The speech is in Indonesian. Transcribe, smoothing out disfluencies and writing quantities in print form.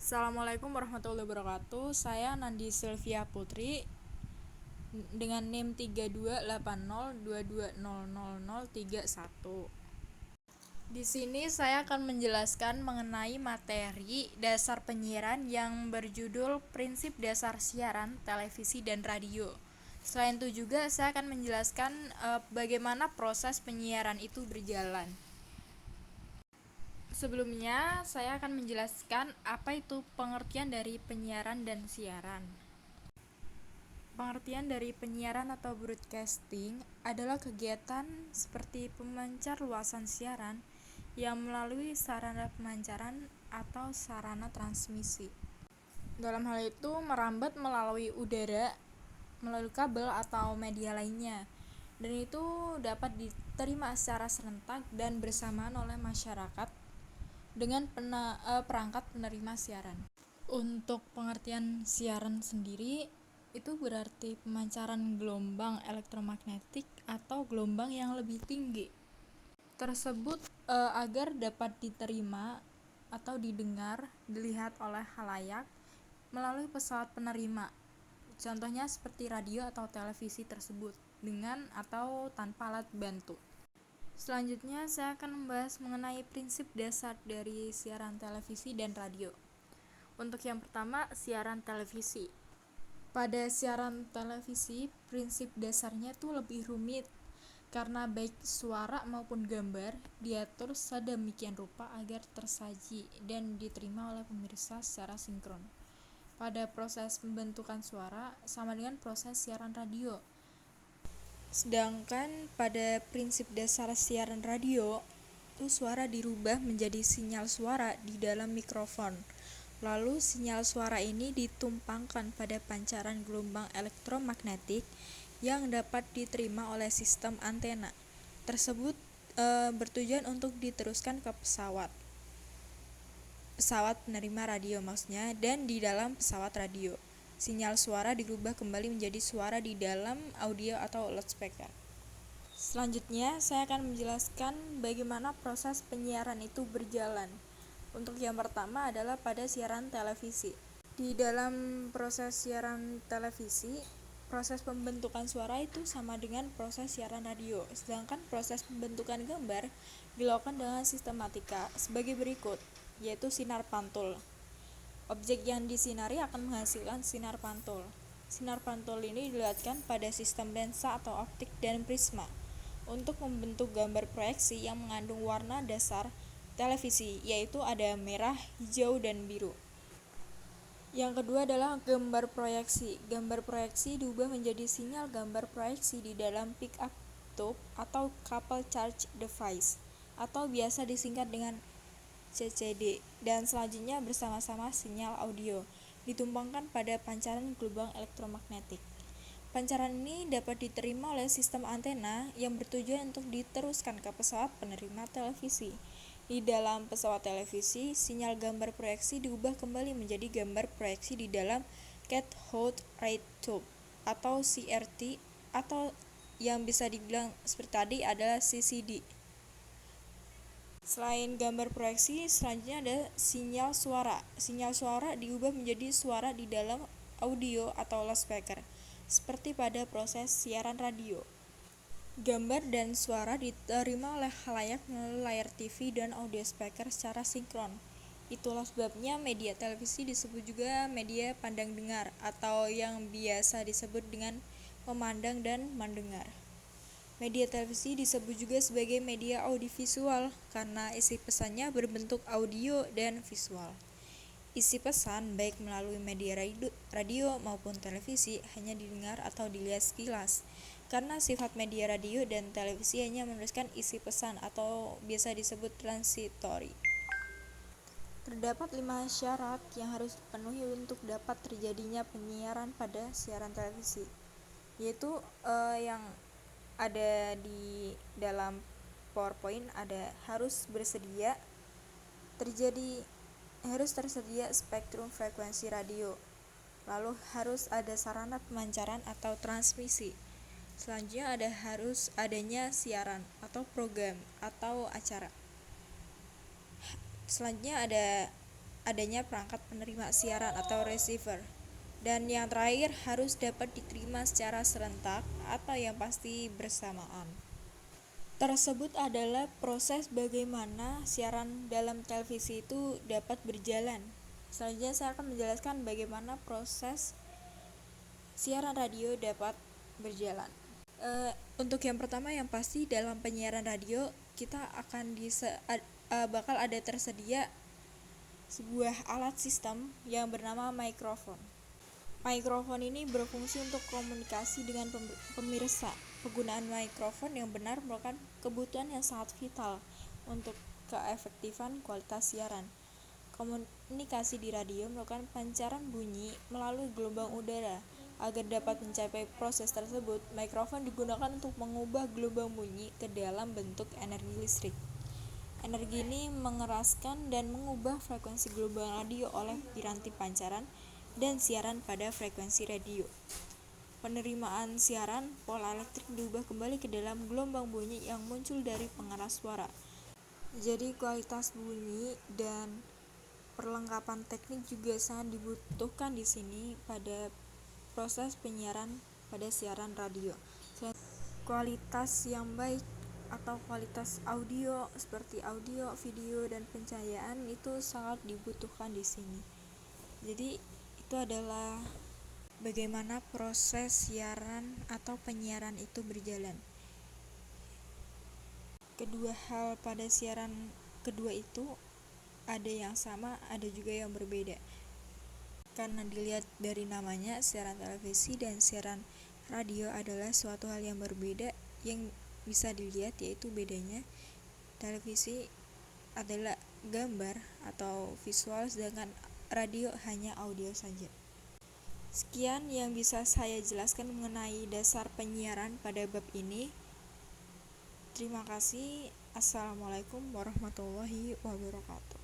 Assalamualaikum warahmatullahi wabarakatuh. Saya Nandi Sylvia Putri dengan NIM 328022000031. Di sini saya akan menjelaskan mengenai materi dasar penyiaran yang berjudul Prinsip Dasar Siaran, Televisi dan Radio. Selain itu juga saya akan menjelaskan bagaimana proses penyiaran itu berjalan. Sebelumnya, saya akan menjelaskan apa itu pengertian dari penyiaran dan siaran. Pengertian dari penyiaran atau broadcasting adalah kegiatan seperti pemancar luasan siaran yang melalui sarana pemancaran atau sarana transmisi. Dalam hal itu, merambat melalui udara, melalui kabel atau media lainnya, dan itu dapat diterima secara serentak dan bersamaan oleh masyarakat dengan perangkat penerima siaran. Untuk pengertian siaran sendiri, itu berarti pemancaran gelombang elektromagnetik atau gelombang yang lebih tinggi tersebut agar dapat diterima atau didengar, dilihat oleh khalayak melalui pesawat penerima. Contohnya seperti radio atau televisi tersebut, dengan atau tanpa alat bantu. Selanjutnya saya akan membahas mengenai prinsip dasar dari siaran televisi dan radio. Untuk yang pertama, siaran televisi. Pada siaran televisi, prinsip dasarnya itu lebih rumit karena baik suara maupun gambar diatur sedemikian rupa agar tersaji dan diterima oleh pemirsa secara sinkron. Pada proses pembentukan suara sama dengan proses siaran radio. Sedangkan pada prinsip dasar siaran radio, itu suara dirubah menjadi sinyal suara di dalam mikrofon. Lalu sinyal suara ini ditumpangkan pada pancaran gelombang elektromagnetik yang dapat diterima oleh sistem antena. Tersebut bertujuan untuk diteruskan ke pesawat penerima radio maksudnya, dan di dalam pesawat radio. Sinyal suara dirubah kembali menjadi suara di dalam audio atau loudspeaker. Selanjutnya, saya akan menjelaskan bagaimana proses penyiaran itu berjalan. Untuk yang pertama adalah pada siaran televisi. Di dalam proses siaran televisi, proses pembentukan suara itu sama dengan proses siaran radio. Sedangkan proses pembentukan gambar dilakukan dengan sistematika sebagai berikut, yaitu sinar pantul. Objek yang disinari akan menghasilkan sinar pantul. Sinar pantul ini dilihatkan pada sistem lensa atau optik dan prisma untuk membentuk gambar proyeksi yang mengandung warna dasar televisi, yaitu ada merah, hijau, dan biru. Yang kedua adalah gambar proyeksi. Gambar proyeksi diubah menjadi sinyal gambar proyeksi di dalam pick-up tube atau coupled charge device, atau biasa disingkat dengan CCD, dan selanjutnya bersama-sama sinyal audio ditumpangkan pada pancaran gelombang elektromagnetik. Pancaran ini dapat diterima oleh sistem antena yang bertujuan untuk diteruskan ke pesawat penerima televisi. Di dalam pesawat televisi, sinyal gambar proyeksi diubah kembali menjadi gambar proyeksi di dalam cathode ray tube atau CRT, atau yang bisa dibilang seperti tadi adalah CCD. Selain gambar proyeksi, selanjutnya ada sinyal suara. Sinyal suara diubah menjadi suara di dalam audio atau loudspeaker, seperti pada proses siaran radio. Gambar dan suara diterima oleh khalayak melalui layar TV dan audio speaker secara sinkron. Itulah sebabnya media televisi disebut juga media pandang dengar, atau yang biasa disebut dengan memandang dan mendengar. Media televisi disebut juga sebagai media audiovisual karena isi pesannya berbentuk audio dan visual. Isi pesan baik melalui media radio maupun televisi hanya didengar atau dilihat sekilas, karena sifat media radio dan televisi hanya meneruskan isi pesan atau biasa disebut transitory. Terdapat 5 syarat yang harus dipenuhi untuk dapat terjadinya penyiaran pada siaran televisi, yaitu yang ada di dalam PowerPoint ada harus tersedia spektrum frekuensi radio. Lalu harus ada sarana pemancaran atau transmisi. Selanjutnya harus adanya siaran atau program atau acara. Selanjutnya ada adanya perangkat penerima siaran atau receiver. Dan yang terakhir harus dapat diterima secara serentak atau yang pasti bersamaan. Tersebut adalah proses bagaimana siaran dalam televisi itu dapat berjalan. Selanjutnya saya akan menjelaskan bagaimana proses siaran radio dapat berjalan. Untuk yang pertama yang pasti dalam penyiaran radio kita akan bakal ada tersedia sebuah alat sistem yang bernama mikrofon. Mikrofon ini berfungsi untuk komunikasi dengan pemirsa. Penggunaan mikrofon yang benar merupakan kebutuhan yang sangat vital untuk keefektifan kualitas siaran. Komunikasi di radio merupakan pancaran bunyi melalui gelombang udara. Agar dapat mencapai proses tersebut, mikrofon digunakan untuk mengubah gelombang bunyi ke dalam bentuk energi listrik. Energi ini mengeraskan dan mengubah frekuensi gelombang radio oleh piranti pancaran dan siaran pada frekuensi radio. Penerimaan siaran, pola elektrik diubah kembali ke dalam gelombang bunyi yang muncul dari pengeras suara. Jadi kualitas bunyi dan perlengkapan teknik juga sangat dibutuhkan di sini pada proses penyiaran pada siaran radio. Kualitas yang baik atau kualitas audio seperti audio, video, dan pencahayaan itu sangat dibutuhkan di sini. Jadi itu adalah bagaimana proses siaran atau penyiaran itu berjalan. Kedua hal pada siaran kedua itu ada yang sama, ada juga yang berbeda. Karena dilihat dari namanya, siaran televisi dan siaran radio adalah suatu hal yang berbeda. Yang bisa dilihat yaitu bedanya televisi adalah gambar atau visual, sedangkan radio hanya audio saja. Sekian yang bisa saya jelaskan mengenai dasar penyiaran pada bab ini. Terima kasih. Assalamualaikum warahmatullahi wabarakatuh.